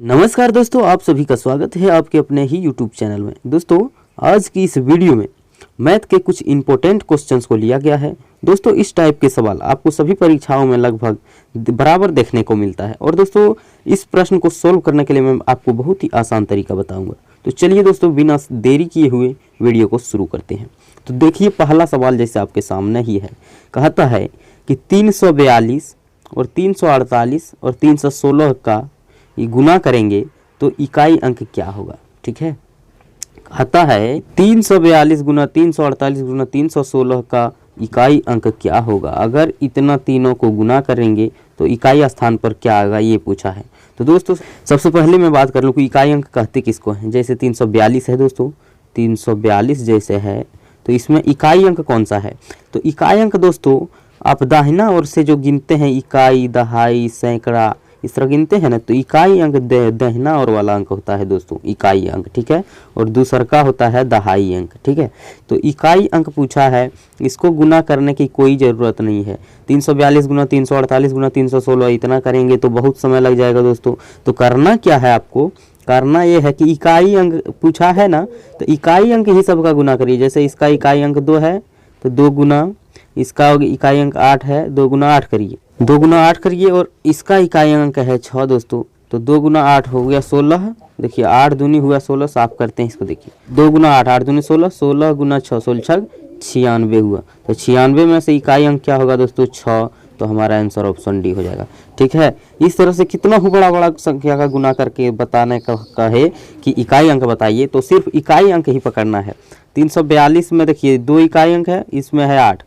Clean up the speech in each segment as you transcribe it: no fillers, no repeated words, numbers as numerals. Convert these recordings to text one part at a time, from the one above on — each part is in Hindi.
नमस्कार दोस्तों, आप सभी का स्वागत है आपके अपने ही YouTube चैनल में। दोस्तों, आज की इस वीडियो में मैथ के कुछ इम्पोर्टेंट क्वेश्चंस को लिया गया है। दोस्तों, इस टाइप के सवाल आपको सभी परीक्षाओं में लगभग बराबर देखने को मिलता है। और दोस्तों, इस प्रश्न को सोल्व करने के लिए मैं आपको बहुत ही आसान तरीका बताऊंगा। तो चलिए दोस्तों, बिना देरी किए हुए वीडियो को शुरू करते हैं। तो देखिए, पहला सवाल जैसे आपके सामने ही है, कहता है कि 342 और 348 और 316 का ये गुना करेंगे तो इकाई अंक क्या होगा। ठीक है, कहता है 342 गुना 348 गुना 316 का इकाई अंक क्या होगा। अगर इतना तीनों को गुना करेंगे तो इकाई स्थान पर क्या आएगा, ये पूछा है। तो दोस्तों, सबसे पहले मैं बात कर लूँ कि इकाई अंक कहते किसको हैं। जैसे 342 है दोस्तों, 342 जैसे है तो इसमें इकाई अंक कौन सा है। तो इकाई अंक दोस्तों, आप दाहिना ओर से जो गिनते हैं इकाई, दहाई, सैकड़ा, इस तरह गिनते हैं ना, तो इकाई अंक दाहिना और वाला अंक होता है दोस्तों, इकाई अंक। ठीक है, और दूसरा का होता है दहाई अंक। ठीक है, तो इकाई अंक पूछा है, इसको गुना करने की कोई ज़रूरत नहीं है। 342 गुना 348 गुना 316 इतना करेंगे तो बहुत समय लग जाएगा दोस्तों। तो करना क्या है, आपको करना ये है कि इकाई अंक पूछा है ना, तो इकाई अंक ही सबका गुना करिए। जैसे इसका इकाई अंक 2 है तो 2 गुना, इसका इकाई अंक 8 है, 2 गुना 8 करिए, 2 गुना 8 करिए। और इसका इकाई अंक है 6 दोस्तों, तो 2 गुना 8 हो गया 16। देखिए 8 दूनी हुआ 16, साफ करते हैं इसको। देखिए 2 गुना 8, 8 दूनी 16, 16 गुना 6, 16 96 हुआ। तो 96 में से इकाई अंक क्या होगा दोस्तों, 6। तो हमारा आंसर ऑप्शन डी हो जाएगा। ठीक है, इस तरह से कितना ही बड़ा बड़ा संख्या का गुना करके बताने का कहे कि इकाई अंक बताइए तो सिर्फ इकाई अंक ही पकड़ना है। 342 में देखिए 2 इकाई अंक है, इसमें है 8,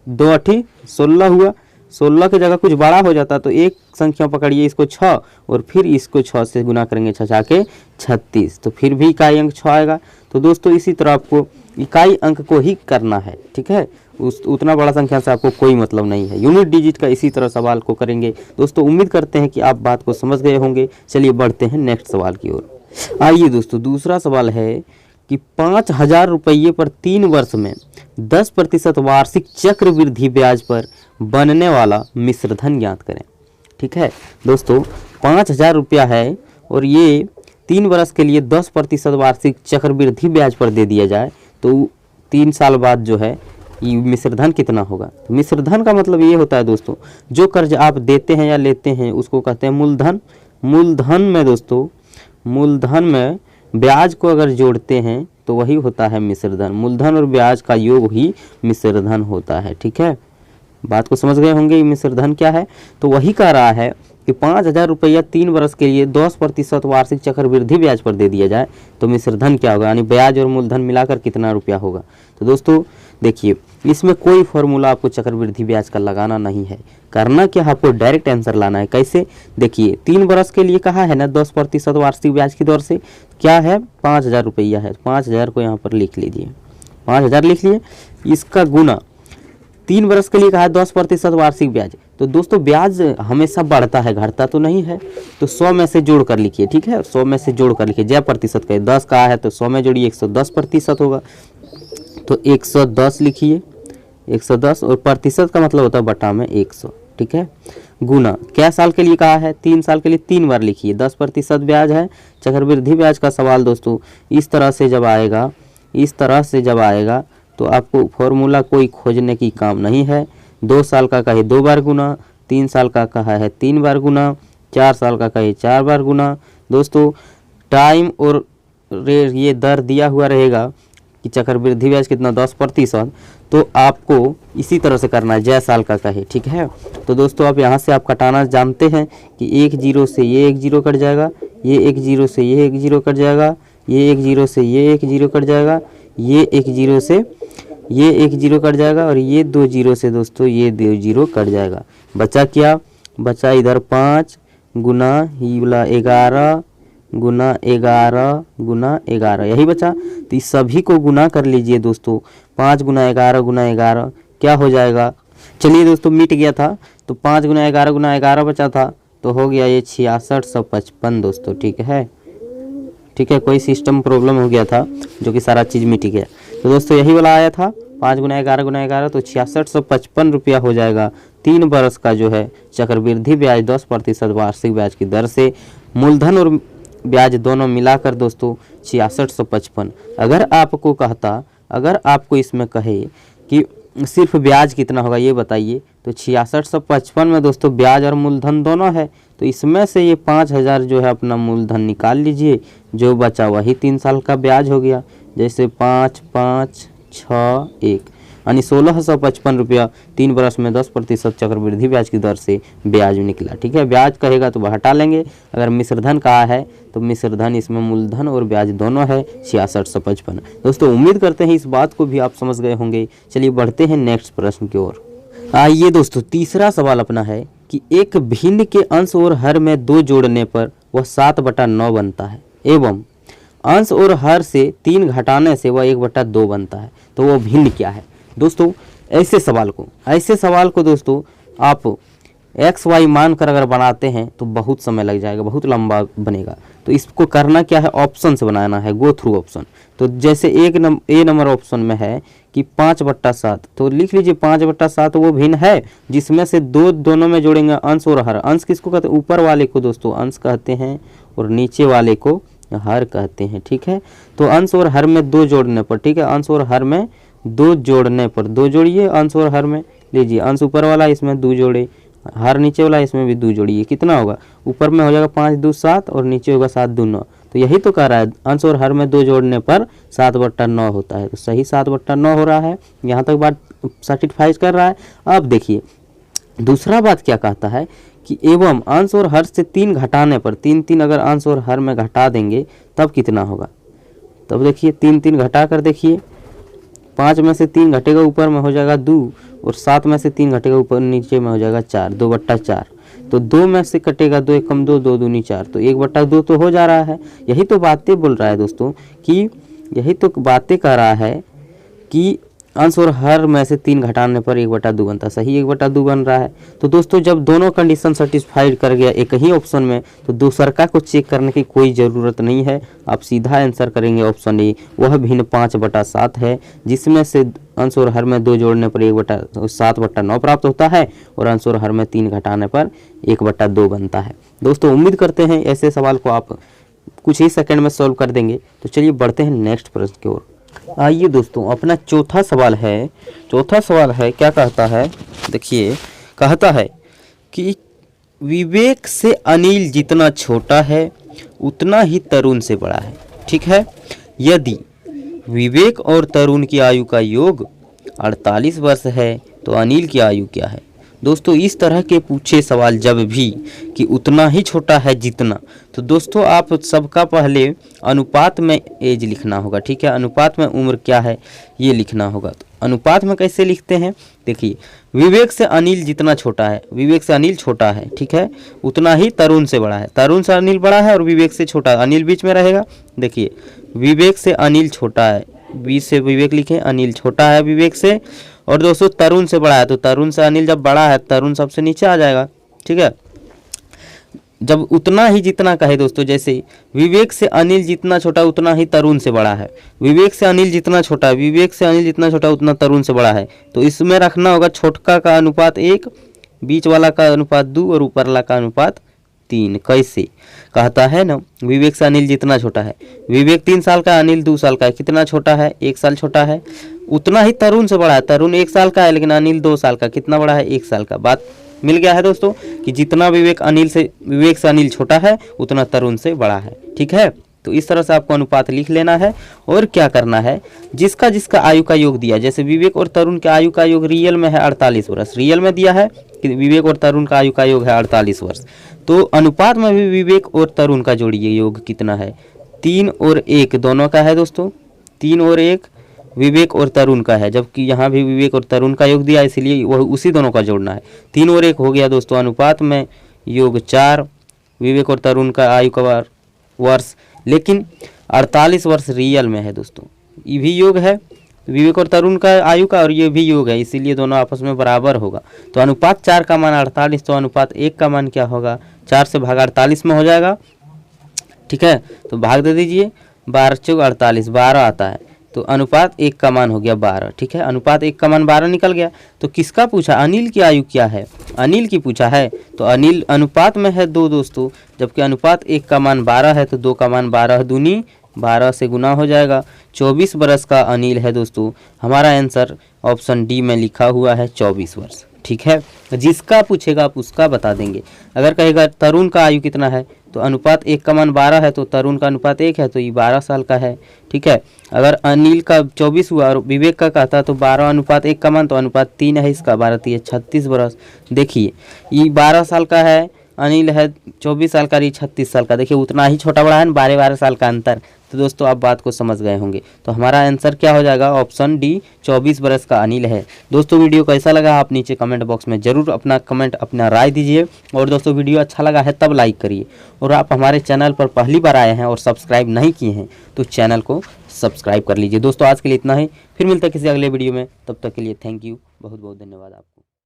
2 8 16 हुआ। 16 की जगह कुछ बड़ा हो जाता तो एक संख्या पकड़िए, इसको 6 और फिर इसको 6 से गुना करेंगे, 6 के 36, तो फिर भी इकाई अंक 6 आएगा। तो दोस्तों, इसी तरह आपको इकाई अंक को ही करना है। ठीक है, उतना बड़ा संख्या से आपको कोई मतलब नहीं है। यूनिट डिजिट का इसी तरह सवाल को करेंगे दोस्तों। उम्मीद करते हैं कि आप बात को समझ गए होंगे। चलिए बढ़ते हैं नेक्स्ट सवाल की ओर। आइए दोस्तों, दूसरा सवाल है कि 5000 रुपये पर 3 वर्ष में 10% वार्षिक चक्रवृद्धि ब्याज पर बनने वाला मिश्र धन ज्ञात करें। ठीक है दोस्तों, 5000 रुपया है और ये 3 वर्ष के लिए 10% वार्षिक चक्रवृद्धि ब्याज पर दे दिया जाए तो 3 साल बाद जो है ये मिश्र धन कितना होगा। तो मिश्र धन का मतलब ये होता है दोस्तों, जो कर्ज आप देते हैं या लेते हैं उसको कहते हैं मूलधन। मूलधन में दोस्तों, मूलधन में ब्याज को अगर जोड़ते हैं तो वही होता है मिश्र धन। मूलधन और ब्याज का योग ही मिश्र धन होता है। ठीक है, बात को समझ गए होंगे। मिश्र धन क्या है, तो वही कह रहा है कि 5000 रुपया 3 वर्ष के लिए 10% वार्षिक चक्रवृद्धि ब्याज पर दे दिया जाए तो मिश्र धन क्या होगा, यानी ब्याज और मूलधन मिलाकर कितना रुपया होगा। तो दोस्तों देखिए, इसमें कोई फॉर्मूला आपको चक्रवृद्धि ब्याज का लगाना नहीं है। करना क्या, आपको डायरेक्ट आंसर लाना है। कैसे, देखिए 3 वर्ष के लिए कहा है ना 10% वार्षिक ब्याज की दर से, क्या है 5000 रुपया है। 5000 को यहाँ पर लिख लीजिए, 5000 लिख लिए। इसका गुना 3 वर्ष के लिए कहा है 10% वार्षिक ब्याज। तो दोस्तों, ब्याज हमेशा बढ़ता है, घटता तो नहीं है। तो 100 में से जोड़ कर लिखिए। ठीक है, 100 में से जोड़ कर लिखिए। जय प्रतिशत का 10 का है तो 100 में जोड़िए, 110% होगा। तो 110 लिखिए, 110, और प्रतिशत का मतलब होता है बटा में 100। ठीक है, गुना क्या साल के लिए कहा है, 3 साल के लिए 3 बार लिखिए। 10% ब्याज है, चक्रवृद्धि ब्याज का सवाल दोस्तों इस तरह से जब आएगा, इस तरह से जब आएगा तो आपको फॉर्मूला कोई खोजने की काम नहीं है। 2 साल का कहे 2 बार गुना, 3 साल का कहा है 3 बार गुना, 4 साल का कहे 4 बार गुना। दोस्तों, टाइम और ये दर दिया हुआ रहेगा कि चक्रवृद्धि ब्याज कितना 10%, तो आपको इसी तरह से करना है, जय साल का कहे। ठीक है, तो दोस्तों आप यहाँ से आप कटाना जानते हैं कि 1 0 से ये 1 0 कट जाएगा, ये 1 0 से ये 1 0 कट जाएगा, ये 1 0 से ये 1 0 कट जाएगा, ये 1 0 से ये 1 0 कट जाएगा, और ये 2 0 से दोस्तों ये 2 0 कट जाएगा। बचा क्या, बचा इधर 5 गुना ही वाला 11 गुना 11 गुना 11, यही बचा। तो इस सभी को गुना कर लीजिए दोस्तों। 5 गुना 11 गुना 11 क्या हो जाएगा, चलिए दोस्तों मिट गया था। तो 5 गुना 11 गुना 11 बचा था तो हो गया ये 6655 दोस्तों। ठीक है, ठीक है, कोई सिस्टम प्रॉब्लम हो गया था जो कि सारा चीज़ मिट गया। तो दोस्तों यही वाला आया था 5 गुना 11 गुना 11, तो 6655 रुपया हो जाएगा 3 बरस का जो है चक्रवृद्धि ब्याज 10% वार्षिक ब्याज की दर से। मूलधन और ब्याज दोनों मिलाकर दोस्तों 6655। अगर आपको इसमें कहे कि सिर्फ ब्याज कितना होगा ये बताइए, तो 6655 में दोस्तों ब्याज और मूलधन दोनों है, तो इसमें से ये 5000 जो है अपना मूलधन निकाल लीजिए, जो बचा वही 3 साल का ब्याज हो गया। जैसे 5 5 6 1 यानी 1655 रुपया 3 वर्ष में 10% चक्रवृद्धि ब्याज की दर से ब्याज निकला। ठीक है, ब्याज कहेगा तो हटा लेंगे। अगर मिश्रधन कहा है तो मिश्रधन इसमें मूलधन और ब्याज दोनों है 6655। दोस्तों उम्मीद करते हैं इस बात को भी आप समझ गए होंगे। चलिए बढ़ते हैं नेक्स्ट प्रश्न की ओर। आइए दोस्तों तीसरा सवाल अपना है कि एक भिन्न के अंश और हर में 2 जोड़ने पर वह 7/9 बनता है एवं अंश और हर से 3 घटाने से वह 1/2 बनता है, तो वो भिन्न क्या है। दोस्तों ऐसे सवाल को दोस्तों आप एक्स वाई मान कर अगर बनाते हैं तो बहुत समय लग जाएगा, बहुत लंबा बनेगा। तो इसको करना क्या है, ऑप्शन से बनाना है, गो थ्रू ऑप्शन। तो जैसे ए नंबर ऑप्शन में है कि 5/7, तो लिख लीजिए 5/7 वो भिन्न है जिसमें से दोनों में जोड़ेंगे अंश और हर। अंश किसको कहते हैं, ऊपर वाले को दोस्तों अंश कहते हैं और नीचे वाले को हर कहते हैं। ठीक है, तो अंश और हर में 2 जोड़ने पर, ठीक है, अंश और हर में 2 जोड़ने पर 2 जोड़िए अंश और हर में, लीजिए अंश ऊपर वाला इसमें 2 जोड़े, हर नीचे वाला इसमें भी 2 जोड़िए, कितना होगा, ऊपर में हो जाएगा 5 2 7 और नीचे होगा 7 2 9। तो यही तो कह रहा है अंश और हर में 2 जोड़ने पर 7/9 होता है, तो सही 7/9 हो रहा है। यहाँ तक बात सर्टिफाइज कर रहा है। अब देखिए दूसरा बात क्या कहता है कि एवं अंश और हर से 3 घटाने पर, 3 अगर अंश और हर में घटा देंगे तब कितना होगा। तब देखिए 3 घटा कर देखिए, 5 में से 3 घटेगा ऊपर में हो जाएगा 2 और 7 में से 3 घटेगा ऊपर नीचे में हो जाएगा 4, 2/4। तो 2 में से कटेगा 2 1 2 2 दूनी 4, तो 1/2 तो हो जा रहा है। यही तो बातें बोल रहा है दोस्तों कि यही तो बातें कह रहा है कि अंश और हर में से 3 घटाने पर 1/2 बनता है, सही 1/2 बन रहा है। तो दोस्तों जब दोनों कंडीशन सेटिस्फाइड कर गया एक ही ऑप्शन में, तो दूसरा को चेक करने की कोई ज़रूरत नहीं है, आप सीधा आंसर करेंगे ऑप्शन ए, वह भिन्न 5/7 है जिसमें से अंश और हर में 2 जोड़ने पर 7/9 प्राप्त होता है और अंश और हर में 3 घटाने पर 1/2 बनता है। दोस्तों उम्मीद करते हैं ऐसे सवाल को आप कुछ ही सेकंड में सॉल्व कर देंगे। तो चलिए बढ़ते हैं नेक्स्ट प्रश्न की ओर। आइए दोस्तों अपना चौथा सवाल है क्या कहता है, देखिए कहता है कि विवेक से अनिल जितना छोटा है उतना ही तरुण से बड़ा है। ठीक है, यदि विवेक और तरुण की आयु का योग 48 वर्ष है तो अनिल की आयु क्या है। दोस्तों इस तरह के पूछे सवाल जब भी कि उतना ही छोटा है जितना, तो दोस्तों आप सबका पहले अनुपात में एज लिखना होगा। ठीक है, अनुपात में उम्र क्या है ये लिखना होगा। तो अनुपात में कैसे लिखते हैं, देखिए विवेक से अनिल जितना छोटा है, विवेक से अनिल छोटा है, ठीक है, उतना ही तरुण से बड़ा है। तरुण से अनिल बड़ा है और विवेक से छोटा है, अनिल बीच में रहेगा। देखिए विवेक से अनिल छोटा है, बीच से विवेक लिखें, अनिल छोटा है विवेक से, और दोस्तों तरुण से बड़ा है, तो तरुण से अनिल जब बड़ा है तरुण सबसे नीचे आ जाएगा। ठीक है, जब उतना ही जितना कहे दोस्तों, जैसे विवेक से अनिल जितना छोटा उतना ही तरुण से बड़ा है, विवेक से अनिल जितना छोटा, विवेक से अनिल जितना छोटा उतना तरुण से बड़ा है, तो इसमें रखना होगा छोटका का अनुपात 1, बीच वाला का अनुपात 2 और ऊपर वाला का अनुपात 3। कैसे कहता है ना, विवेक से अनिल जितना छोटा है, विवेक 3 साल का, अनिल 2 साल का है, कितना छोटा है 1 साल छोटा है, उतना ही तरुण से बड़ा है, तरुण 1 साल का है लेकिन अनिल 2 साल का, कितना बड़ा है 1 साल का। बात मिल गया है दोस्तों कि जितना विवेक से अनिल छोटा है उतना तरुण से बड़ा है। ठीक है, तो इस तरह से आपको अनुपात लिख लेना है। और क्या करना है, जिसका जिसका आयु का योग दिया, जैसे विवेक और तरुण के आयु का योग रियल में है 48 वर्ष, रियल में दिया है कि विवेक और तरुण का आयु का योग है 48 वर्ष, तो अनुपात में भी विवेक और तरुण का जोड़िए योग कितना है, 3 और 1 दोनों का है दोस्तों, 3 और 1 विवेक और तरुण का है, जबकि यहाँ भी विवेक और तरुण का योग दिया इसलिए वह उसी दोनों का जोड़ना है। 3 और 1 हो गया दोस्तों, अनुपात में योग 4, विवेक और तरुण का आयु का वर्ष, लेकिन 48 वर्ष रियल में है दोस्तों, ये भी योग है विवेक और तरुण का आयु का और ये भी योग है, इसीलिए दोनों आपस में बराबर होगा। तो अनुपात 4 का मान 48, तो अनुपात 1 का मान क्या होगा, 4 से भाग 48 में हो जाएगा। ठीक है, तो भाग दे दीजिए, 12 चौक 48, 12 आता है, तो अनुपात 1 का मान हो गया 12। ठीक है, अनुपात 1 का मान 12 निकल गया। तो किसका पूछा, अनिल की आयु क्या है, अनिल की पूछा है। तो अनिल अनुपात में है 2 दोस्तों, जबकि अनुपात 1 का मान 12 है तो 2 का मान 12 दूनी 12 से गुना हो जाएगा। 24 वर्ष का अनिल है दोस्तों। हमारा आंसर ऑप्शन डी में लिखा हुआ है 24 वर्ष। ठीक है, जिसका पूछेगा आप उसका बता देंगे। अगर कहेगा तरुण का आयु कितना है, तो अनुपात 1 का मान 12 है तो तरुण का अनुपात 1 है तो ये 12 साल का है। ठीक है, अगर अनिल का 24 हुआ और विवेक का कहता तो 12 अनुपात 1 का मान तो अनुपात 3 है इसका, 12 3 36 वर्ष। देखिए ये 12 साल का है, अनिल है 24 साल का, 36 साल का। देखिए उतना ही छोटा बड़ा है ना, 12 साल का अंतर। तो दोस्तों आप बात को समझ गए होंगे। तो हमारा आंसर क्या हो जाएगा, ऑप्शन डी 24 वर्ष का अनिल है। दोस्तों वीडियो कैसा लगा आप नीचे कमेंट बॉक्स में ज़रूर अपना कमेंट अपना राय दीजिए। और दोस्तों वीडियो अच्छा लगा है तब लाइक करिए। और आप हमारे चैनल पर पहली बार आए हैं और सब्सक्राइब नहीं किए हैं तो चैनल को सब्सक्राइब कर लीजिए। दोस्तों आज के लिए इतना ही, फिर मिलते हैं किसी अगले वीडियो में। तब तक के लिए थैंक यू, बहुत बहुत धन्यवाद आपको।